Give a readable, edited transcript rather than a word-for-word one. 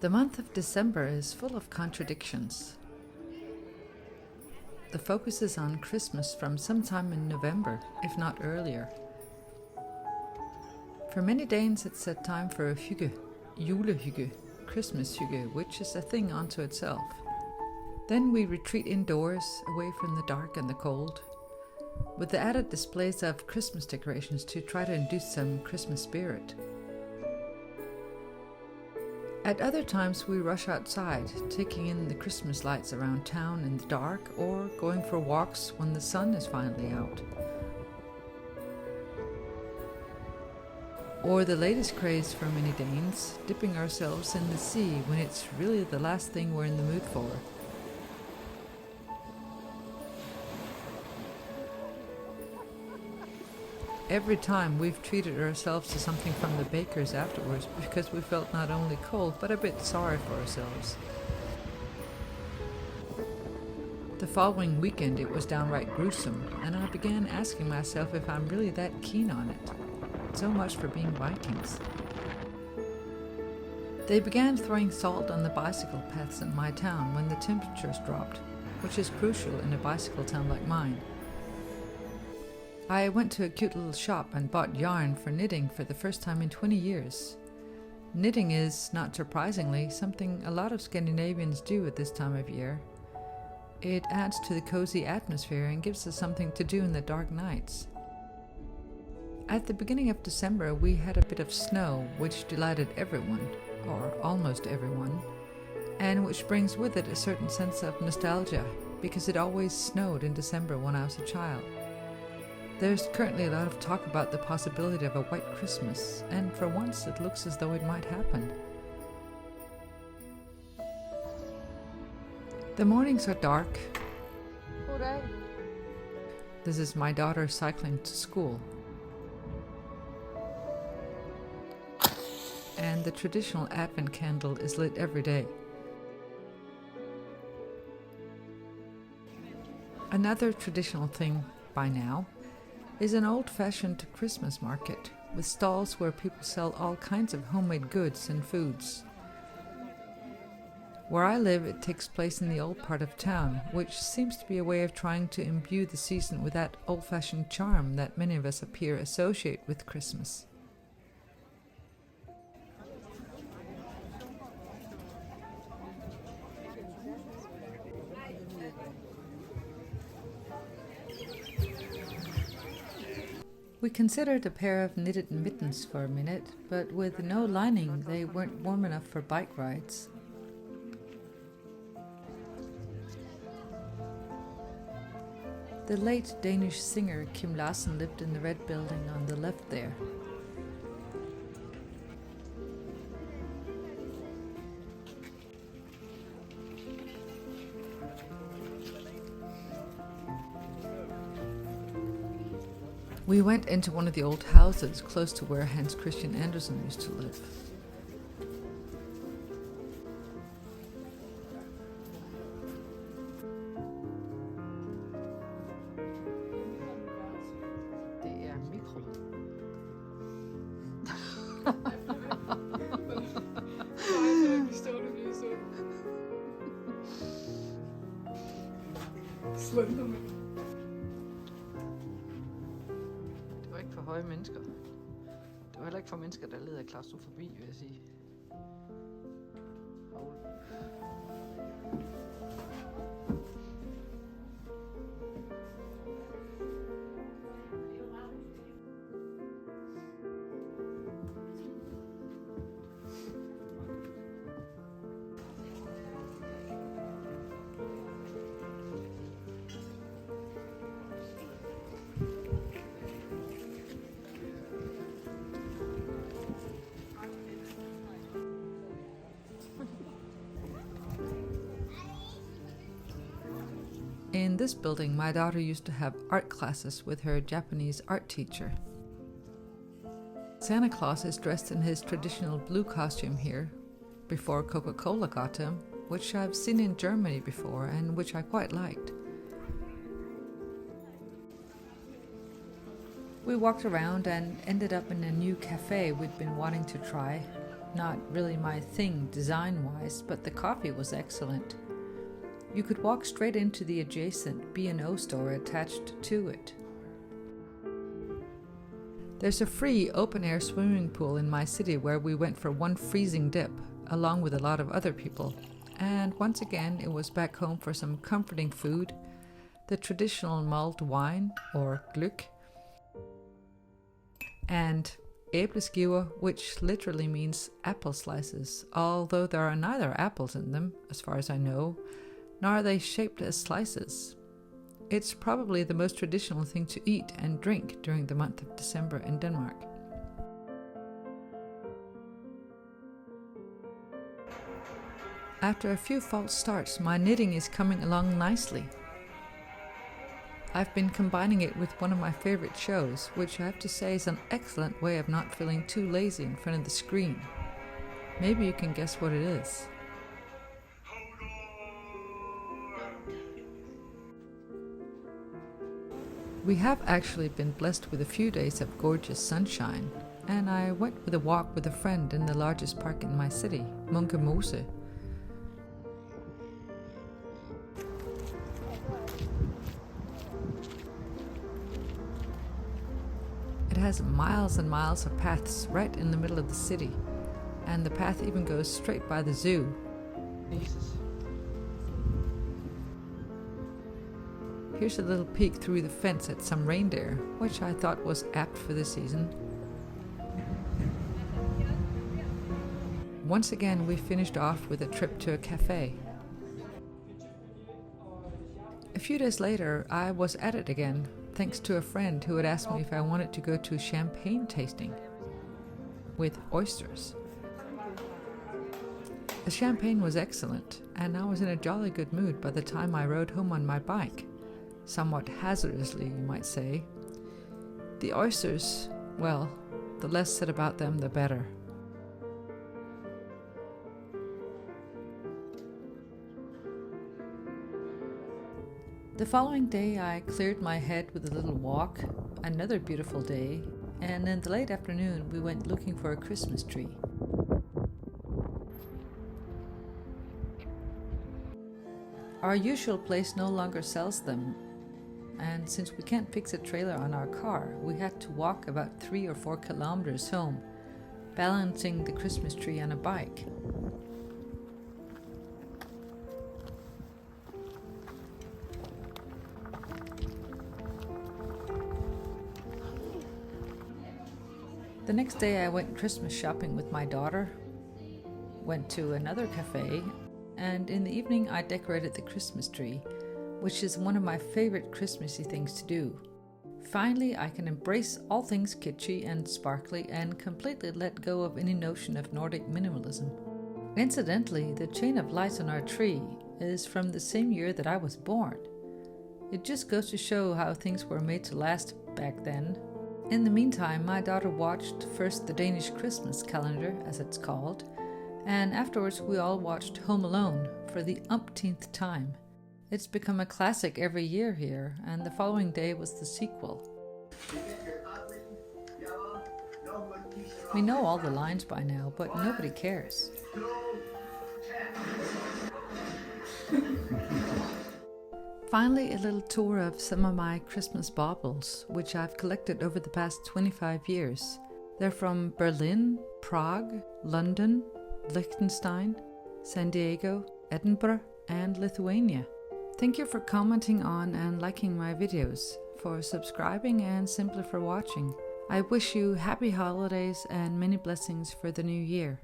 The month of December is full of contradictions. The focus is on Christmas from sometime in November, if not earlier. For many Danes it's a time for a hygge, julehygge, Christmas hygge, which is a thing unto itself. Then we retreat indoors, away from the dark and the cold, with the added displays of Christmas decorations to try to induce some Christmas spirit. At other times we rush outside, taking in the Christmas lights around town in the dark, or going for walks when the sun is finally out. Or the latest craze for many Danes, dipping ourselves in the sea when it's really the last thing we're in the mood for. Every time we've treated ourselves to something from the baker's afterwards because we felt not only cold but a bit sorry for ourselves. The following weekend it was downright gruesome, and I began asking myself if I'm really that keen on it. So much for being Vikings. They began throwing salt on the bicycle paths in my town when the temperatures dropped, which is crucial in a bicycle town like mine. I went to a cute little shop and bought yarn for knitting for the first time in 20 years. Knitting is, not surprisingly, something a lot of Scandinavians do at this time of year. It adds to the cozy atmosphere and gives us something to do in the dark nights. At the beginning of December we had a bit of snow, which delighted everyone, or almost everyone, and which brings with it a certain sense of nostalgia, because it always snowed in December when I was a child. There's currently a lot of talk about the possibility of a white Christmas, and for once it looks as though it might happen. The mornings are dark. This is my daughter cycling to school. And the traditional Advent candle is lit every day. Another traditional thing by now is an old-fashioned Christmas market with stalls where people sell all kinds of homemade goods and foods. Where I live, it takes place in the old part of town, which seems to be a way of trying to imbue the season with that old-fashioned charm that many of us up here associate with Christmas. We considered a pair of knitted mittens for a minute, but with no lining they weren't warm enough for bike rides. The late Danish singer Kim Larsen lived in the red building on the left there. We went into one of the old houses close to where Hans Christian Andersen used to live. Det er mikro. For høje mennesker. Det var heller ikke for mennesker, der led af klaustrofobi, vil jeg sige. In this building, my daughter used to have art classes with her Japanese art teacher. Santa Claus is dressed in his traditional blue costume here, before Coca-Cola got him, which I've seen in Germany before and which I quite liked. We walked around and ended up in a new cafe we'd been wanting to try, not really my thing design-wise, but the coffee was excellent. You could walk straight into the adjacent B&O store attached to it. There's a free open-air swimming pool in my city where we went for one freezing dip, along with a lot of other people. And once again, it was back home for some comforting food, the traditional mulled wine, or gløgg, and æbleskiver, which literally means apple slices, although there are neither apples in them, as far as I know, nor are they shaped as slices. It's probably the most traditional thing to eat and drink during the month of December in Denmark. After a few false starts, my knitting is coming along nicely. I've been combining it with one of my favorite shows, which I have to say is an excellent way of not feeling too lazy in front of the screen. Maybe you can guess what it is. We have actually been blessed with a few days of gorgeous sunshine, and I went with a walk with a friend in the largest park in my city, Mose. It has miles and miles of paths right in the middle of the city, and the path even goes straight by the zoo. Here's a little peek through the fence at some reindeer, which I thought was apt for the season. Once again, we finished off with a trip to a cafe. A few days later, I was at it again, thanks to a friend who had asked me if I wanted to go to champagne tasting with oysters. The champagne was excellent, and I was in a jolly good mood by the time I rode home on my bike. Somewhat hazardously, you might say. The oysters, well, the less said about them, the better. The following day I cleared my head with a little walk, another beautiful day, and in the late afternoon we went looking for a Christmas tree. Our usual place no longer sells them, and since we can't fix a trailer on our car, we had to walk about 3 or 4 kilometers home, balancing the Christmas tree on a bike. The next day I went Christmas shopping with my daughter, went to another cafe, and in the evening I decorated the Christmas tree, which is one of my favorite Christmassy things to do. Finally, I can embrace all things kitschy and sparkly and completely let go of any notion of Nordic minimalism. Incidentally, the chain of lights on our tree is from the same year that I was born. It just goes to show how things were made to last back then. In the meantime, my daughter watched first the Danish Christmas calendar, as it's called, and afterwards we all watched Home Alone for the umpteenth time. It's become a classic every year here, and the following day was the sequel. We know all the lines by now, but nobody cares. Finally, a little tour of some of my Christmas baubles, which I've collected over the past 25 years. They're from Berlin, Prague, London, Liechtenstein, San Diego, Edinburgh, and Lithuania. Thank you for commenting on and liking my videos, for subscribing, and simply for watching. I wish you happy holidays and many blessings for the new year.